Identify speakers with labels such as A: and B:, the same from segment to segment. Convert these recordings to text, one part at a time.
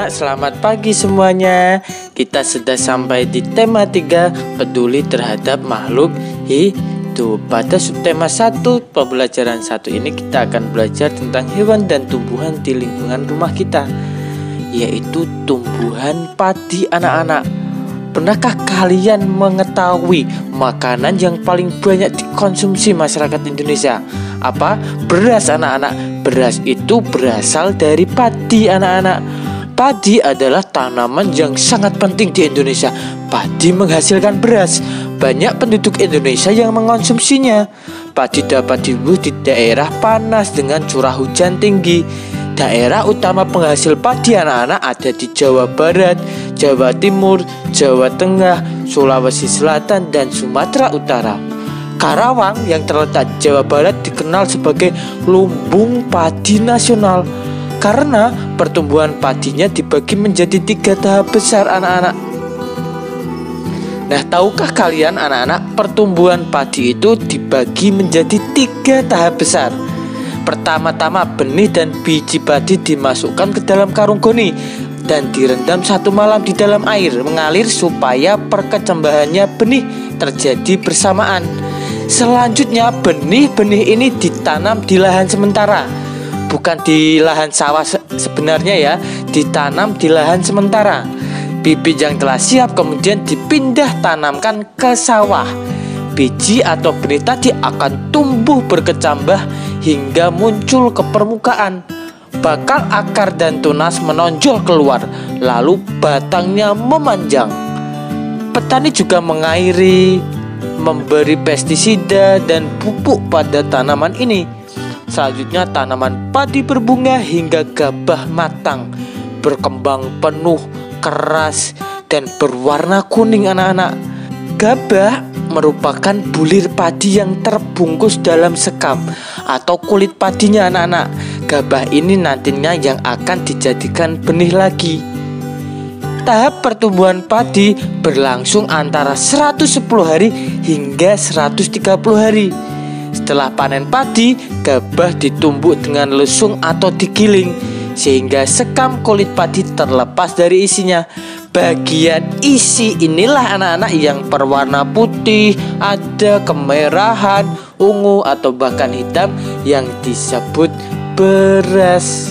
A: anak-anak, selamat pagi semuanya. Kita sudah sampai di tema 3, peduli terhadap makhluk hidup. Pada subtema 1 pembelajaran 1 ini kita akan belajar tentang hewan dan tumbuhan di lingkungan rumah kita, yaitu tumbuhan padi anak-anak. Pernahkah kalian mengetahui makanan yang paling banyak dikonsumsi masyarakat Indonesia? Apa? Beras anak-anak. Beras itu berasal dari padi anak-anak. Padi adalah tanaman yang sangat penting di Indonesia. Padi menghasilkan beras. Banyak penduduk Indonesia yang mengonsumsinya. Padi dapat tumbuh di daerah panas dengan curah hujan tinggi. Daerah utama penghasil padi anak-anak ada di Jawa Barat, Jawa Timur, Jawa Tengah, Sulawesi Selatan, dan Sumatera Utara. Karawang yang terletak di Jawa Barat dikenal sebagai lumbung padi nasional karena pertumbuhan padinya dibagi menjadi 3 tahap besar anak-anak. Nah, tahukah kalian anak-anak, pertumbuhan padi itu dibagi menjadi 3 tahap besar. Pertama-tama benih dan biji padi dimasukkan ke dalam karung goni dan direndam 1 malam di dalam air mengalir supaya perkecambahannya benih terjadi bersamaan. Selanjutnya benih-benih ini ditanam di lahan sementara, bukan di lahan sawah sebenarnya ya, ditanam di lahan sementara. Bibit yang telah siap kemudian dipindah tanamkan ke sawah. Biji atau benih tadi akan tumbuh berkecambah hingga muncul ke permukaan. Bakal akar dan tunas menonjol keluar, lalu batangnya memanjang. Petani juga mengairi, memberi pestisida dan pupuk pada tanaman ini. Selanjutnya tanaman padi berbunga hingga gabah matang, berkembang penuh, keras, dan berwarna kuning anak-anak. Gabah merupakan bulir padi yang terbungkus dalam sekam atau kulit padinya anak-anak. Gabah ini nantinya yang akan dijadikan benih lagi. Tahap pertumbuhan padi berlangsung antara 110 hari hingga 130 hari. Setelah panen padi, gabah ditumbuk dengan lesung atau digiling sehingga sekam kulit padi terlepas dari isinya. Bagian isi inilah anak-anak yang berwarna putih, ada kemerahan, ungu, atau bahkan hitam yang disebut beras.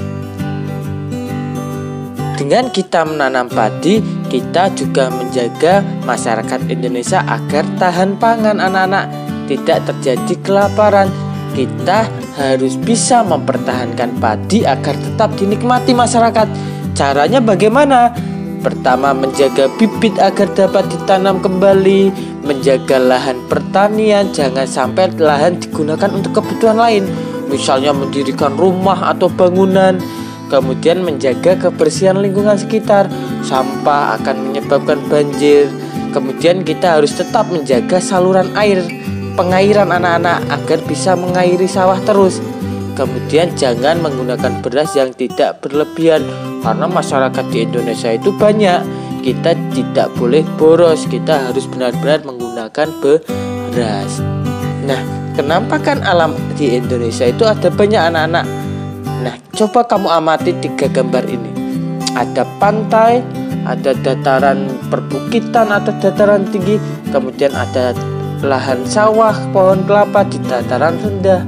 A: Dengan kita menanam padi, kita juga menjaga masyarakat Indonesia agar tahan pangan anak-anak, tidak terjadi kelaparan. Kita harus bisa mempertahankan padi agar tetap dinikmati masyarakat. Caranya bagaimana? Pertama, menjaga bibit agar dapat ditanam kembali, menjaga lahan pertanian, jangan sampai lahan digunakan untuk kebutuhan lain, misalnya mendirikan rumah atau bangunan. Kemudian menjaga kebersihan lingkungan sekitar, sampah akan menyebabkan banjir. Kemudian kita harus tetap menjaga saluran air, pengairan anak-anak agar bisa mengairi sawah terus. Kemudian jangan menggunakan beras yang tidak berlebihan, karena masyarakat di Indonesia itu banyak. Kita tidak boleh boros, kita harus benar-benar menggunakan beras. Nah, kenapa kan alam di Indonesia itu ada banyak anak-anak? Nah, coba kamu amati 3 gambar ini. Ada pantai, ada dataran perbukitan atau dataran tinggi, kemudian ada lahan sawah, pohon kelapa di dataran rendah.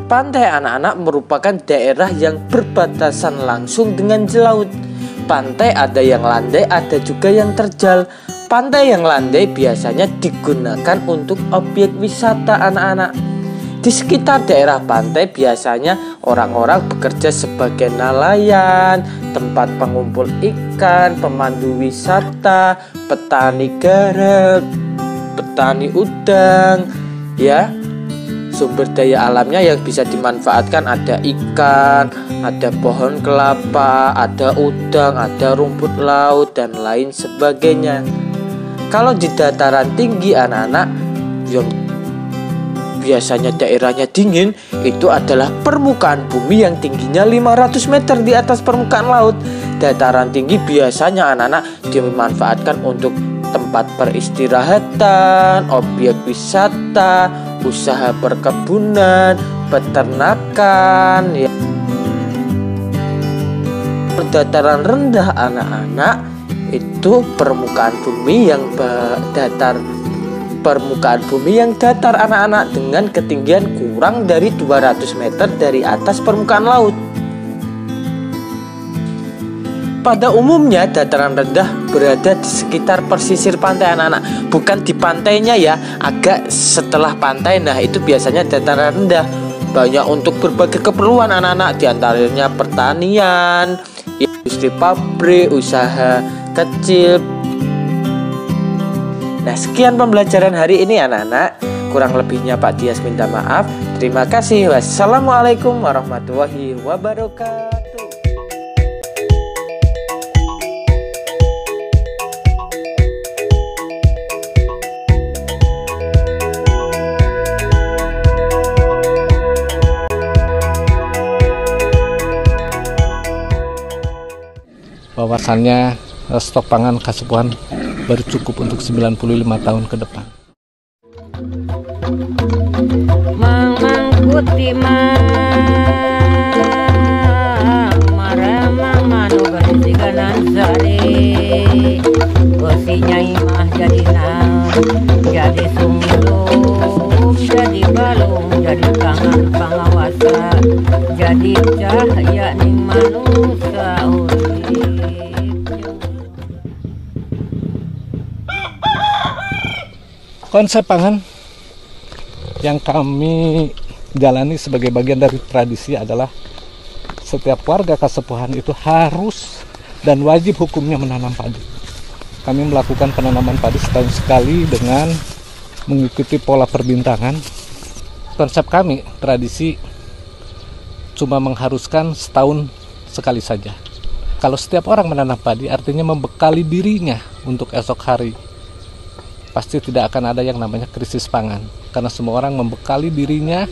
A: Pantai anak-anak merupakan daerah yang berbatasan langsung dengan laut. Pantai ada yang landai, ada juga yang terjal. Pantai yang landai biasanya digunakan untuk objek wisata anak-anak. Di sekitar daerah pantai biasanya orang-orang bekerja sebagai nelayan, tempat pengumpul ikan, pemandu wisata, petani garam, petani udang, ya. Sumber daya alamnya yang bisa dimanfaatkan ada ikan, ada pohon kelapa, ada udang, ada rumput laut, dan lain sebagainya. Kalau di dataran tinggi anak-anak yang biasanya daerahnya dingin, itu adalah permukaan bumi yang tingginya 500 meter di atas permukaan laut. Dataran tinggi biasanya anak-anak dimanfaatkan untuk tempat peristirahatan, objek wisata, usaha perkebunan, peternakan, ya. Dataran rendah anak-anak itu permukaan bumi yang datar anak-anak dengan ketinggian kurang dari 200 meter dari atas permukaan laut. Pada umumnya dataran rendah berada di sekitar pesisir pantai anak-anak, bukan di pantainya ya, agak setelah pantai. Nah itu biasanya dataran rendah, banyak untuk berbagai keperluan anak-anak, diantaranya pertanian, industri pabrik, usaha kecil. Nah sekian pembelajaran hari ini anak-anak, kurang lebihnya Pak Dias minta maaf. Terima kasih. Wassalamualaikum warahmatullahi wabarakatuh.
B: Bahwasannya stok pangan Kasepuhan baru cukup untuk 95 tahun ke depan.
C: Mangkuti marama manu bersiganan sari bosinya imah jadi jadi sumilum, jadi balung, jadi tangan pengawasa, jadi cahaya ning manusia.
B: Konsep pangan yang kami jalani sebagai bagian dari tradisi adalah setiap warga Kasepuhan itu harus dan wajib hukumnya menanam padi. Kami melakukan penanaman padi setahun sekali dengan mengikuti pola perbintangan. Konsep kami, tradisi cuma mengharuskan setahun sekali saja. Kalau setiap orang menanam padi artinya membekali dirinya untuk esok hari. Pasti tidak akan ada yang namanya krisis pangan, karena semua orang membekali dirinya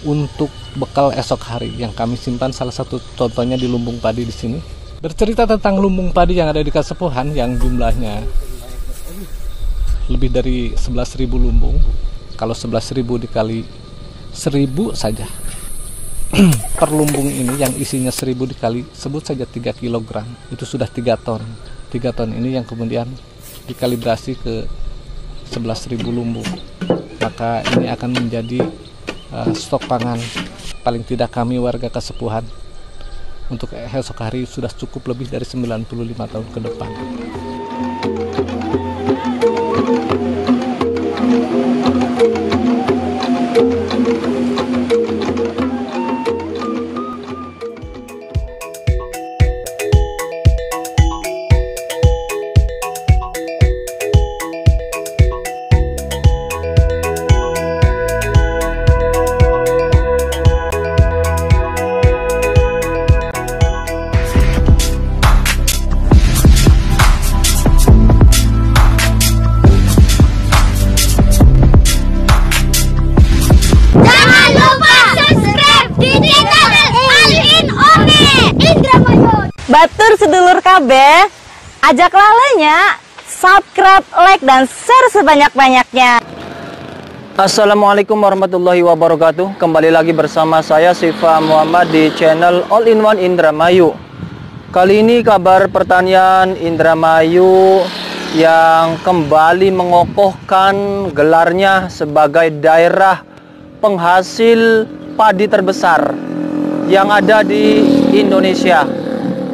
B: untuk bekal esok hari. Yang kami simpan salah satu contohnya di lumbung padi di sini. Bercerita tentang lumbung padi yang ada di Kasepuhan yang jumlahnya lebih dari 11.000 lumbung. Kalau 11.000 dikali 1.000 saja per lumbung ini yang isinya 1.000 dikali sebut saja 3 kg, itu sudah 3 ton. 3 ton ini yang kemudian dikalibrasi ke 11.000 lumbung, maka ini akan menjadi stok pangan paling tidak kami warga Kasepuhan untuk esok hari sudah cukup lebih dari 95 tahun ke depan.
D: Batur sedulur KB, ajak lalanya subscribe, like, dan share sebanyak-banyaknya.
E: Assalamualaikum warahmatullahi wabarakatuh. Kembali lagi bersama saya Sifa Muhammad di channel All in One Indramayu. Kali ini kabar pertanian Indramayu yang kembali mengokohkan gelarnya sebagai daerah penghasil padi terbesar yang ada di Indonesia.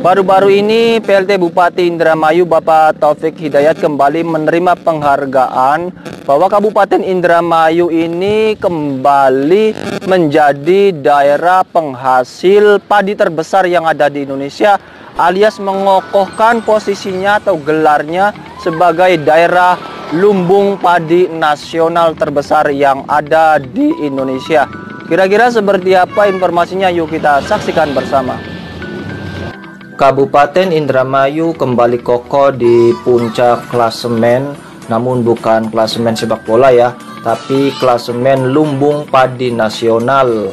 E: Baru-baru ini PLT Bupati Indramayu Bapak Taufik Hidayat kembali menerima penghargaan bahwa Kabupaten Indramayu ini kembali menjadi daerah penghasil padi terbesar yang ada di Indonesia, alias mengokohkan posisinya atau gelarnya sebagai daerah lumbung padi nasional terbesar yang ada di Indonesia. Kira-kira seperti apa informasinya? Yuk kita saksikan bersama. Kabupaten Indramayu kembali kokoh di puncak klasemen, namun bukan klasemen sepak bola ya, tapi klasemen lumbung padi nasional.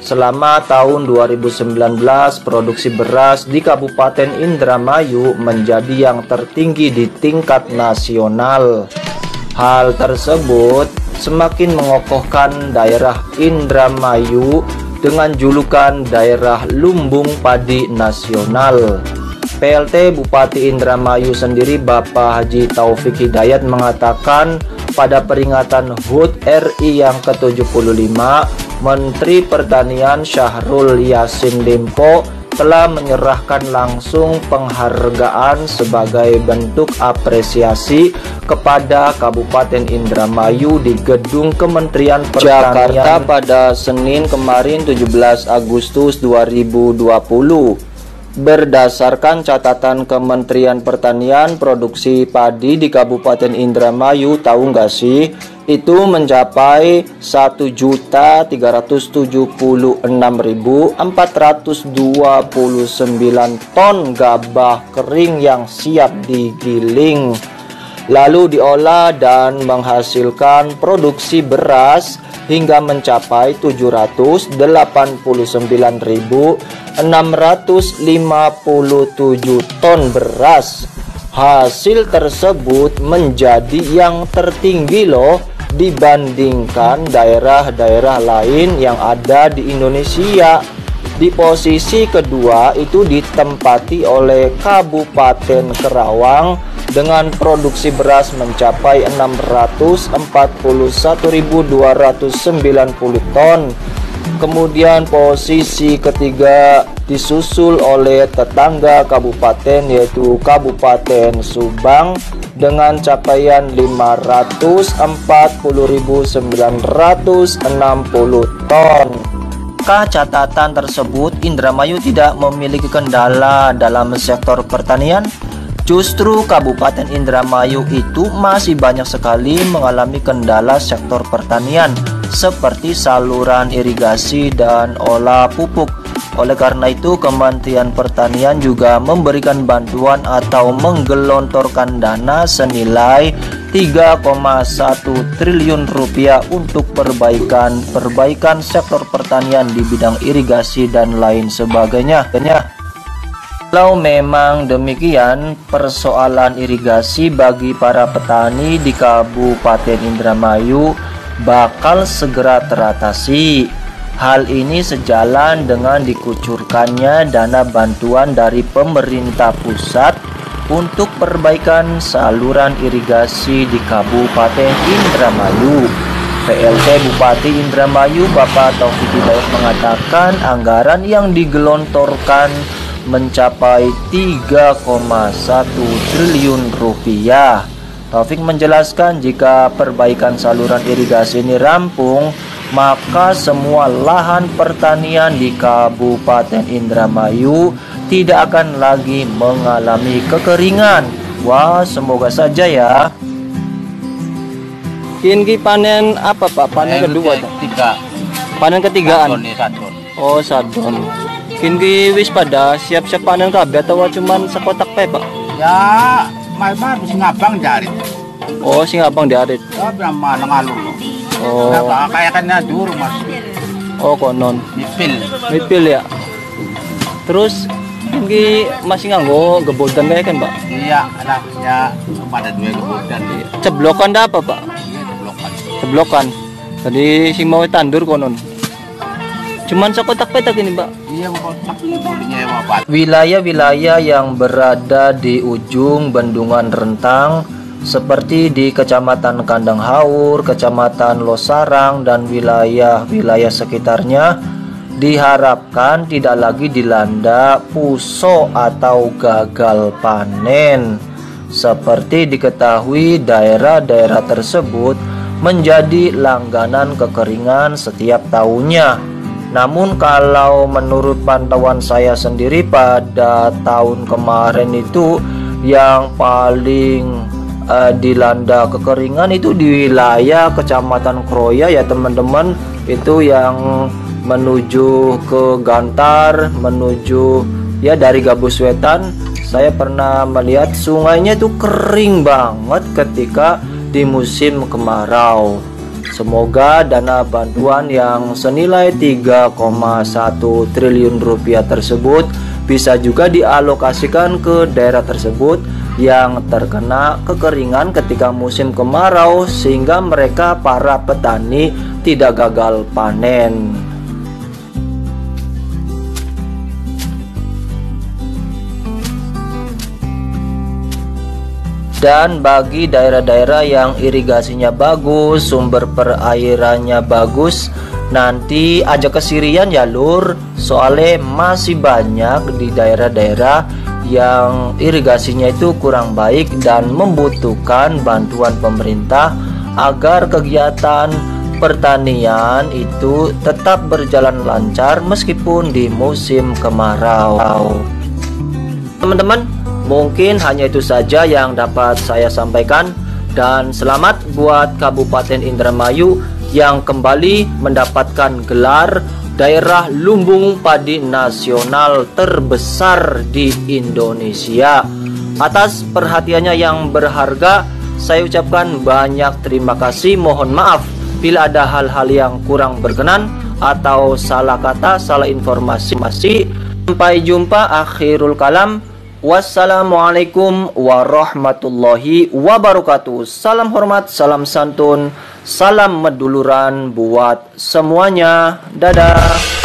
E: Selama tahun 2019, produksi beras di Kabupaten Indramayu menjadi yang tertinggi di tingkat nasional. Hal tersebut semakin mengokohkan daerah Indramayu dengan julukan Daerah Lumbung Padi Nasional. PLT Bupati Indramayu sendiri, Bapak Haji Taufik Hidayat, mengatakan pada peringatan HUT RI yang ke-75, Menteri Pertanian Syahrul Yassin Limpo telah menyerahkan langsung penghargaan sebagai bentuk apresiasi kepada Kabupaten Indramayu di Gedung Kementerian Pertanian Jakarta pada Senin kemarin 17 Agustus 2020. Berdasarkan catatan Kementerian Pertanian, produksi padi di Kabupaten Indramayu, tahu nggak sih, itu mencapai 1.376.429 ton gabah kering yang siap digiling, lalu diolah dan menghasilkan produksi beras hingga mencapai 789.657 ton beras. Hasil tersebut menjadi yang tertinggi loh dibandingkan daerah-daerah lain yang ada di Indonesia. Di posisi kedua itu ditempati oleh Kabupaten Kerawang dengan produksi beras mencapai 641.290 ton. Kemudian posisi ketiga disusul oleh tetangga kabupaten, yaitu Kabupaten Subang dengan capaian 540.960 ton. Catatan tersebut, Indramayu tidak memiliki kendala dalam sektor pertanian. Justru Kabupaten Indramayu itu masih banyak sekali mengalami kendala sektor pertanian seperti saluran irigasi dan olah pupuk. Oleh karena itu, Kementerian Pertanian juga memberikan bantuan atau menggelontorkan dana senilai 3,1 triliun rupiah untuk perbaikan sektor pertanian di bidang irigasi dan lain sebagainya. Kalau memang demikian, persoalan irigasi bagi para petani di Kabupaten Indramayu bakal segera teratasi. Hal ini sejalan dengan dikucurkannya dana bantuan dari pemerintah pusat untuk perbaikan saluran irigasi di Kabupaten Indramayu. PLT Bupati Indramayu, Bapak Taufik Hidayat, mengatakan anggaran yang digelontorkan mencapai 3,1 triliun rupiah. Taufik menjelaskan jika perbaikan saluran irigasi ini rampung, maka semua lahan pertanian di Kabupaten Indramayu tidak akan lagi mengalami kekeringan. Wah, semoga saja ya. Kini panen apa Pak? Panen kedua?
F: Ketiga.
E: Panen ketigaan?
F: Sadon.
E: Oh, sadon. Kini wis pada siap-siap panen kabeh atau cuman sekotak pe Pak?
F: Ya, mah sing abang jarit.
E: Oh, sing abang diarit.
F: Oh, berapa ngalur.
E: Oh.
F: Nah, kayaknya dulu Mas.
E: Oh, konon. Mipil ya. Terus ini masih nganggo gebodan kayak kan Pak?
F: Iya, lah ya pada dua gebodan.
E: Ceblokan dah apa Pak?
F: Iya, ceblokan.
E: Ceblokan. Tadi sing mau tandur konon. Cuman sekotak petak ini Pak.
F: Iya, kotak belinya apa?
E: Wilayah-wilayah yang berada di ujung bendungan Rentang seperti di Kecamatan Kandang Haur, Kecamatan Losarang, dan wilayah-wilayah sekitarnya diharapkan tidak lagi dilanda puso atau gagal panen. Seperti diketahui, daerah-daerah tersebut menjadi langganan kekeringan setiap tahunnya. Namun kalau menurut pantauan saya sendiri pada tahun kemarin itu yang paling dilanda kekeringan itu di wilayah Kecamatan Kroya ya teman-teman, itu yang menuju ke Gantar, menuju ya dari Gabus Wetan. Saya pernah melihat sungainya itu kering banget ketika di musim kemarau. Semoga dana bantuan yang senilai 3,1 triliun rupiah tersebut bisa juga dialokasikan ke daerah tersebut yang terkena kekeringan ketika musim kemarau, sehingga mereka para petani tidak gagal panen. Dan bagi daerah-daerah yang irigasinya bagus, sumber perairannya bagus, nanti ajak kesirian ya lur. Soalnya masih banyak di daerah-daerah yang irigasinya itu kurang baik dan membutuhkan bantuan pemerintah agar kegiatan pertanian itu tetap berjalan lancar meskipun di musim kemarau. Teman-teman, mungkin hanya itu saja yang dapat saya sampaikan, dan selamat buat Kabupaten Indramayu yang kembali mendapatkan gelar daerah lumbung padi nasional terbesar di Indonesia. Atas perhatiannya yang berharga, saya ucapkan banyak terima kasih. Mohon maaf bila ada hal-hal yang kurang berkenan atau salah kata, salah informasi. Sampai jumpa, akhirul kalam. Wassalamualaikum warahmatullahi wabarakatuh. Salam hormat, salam santun, salam meduluran buat semuanya. Dadah.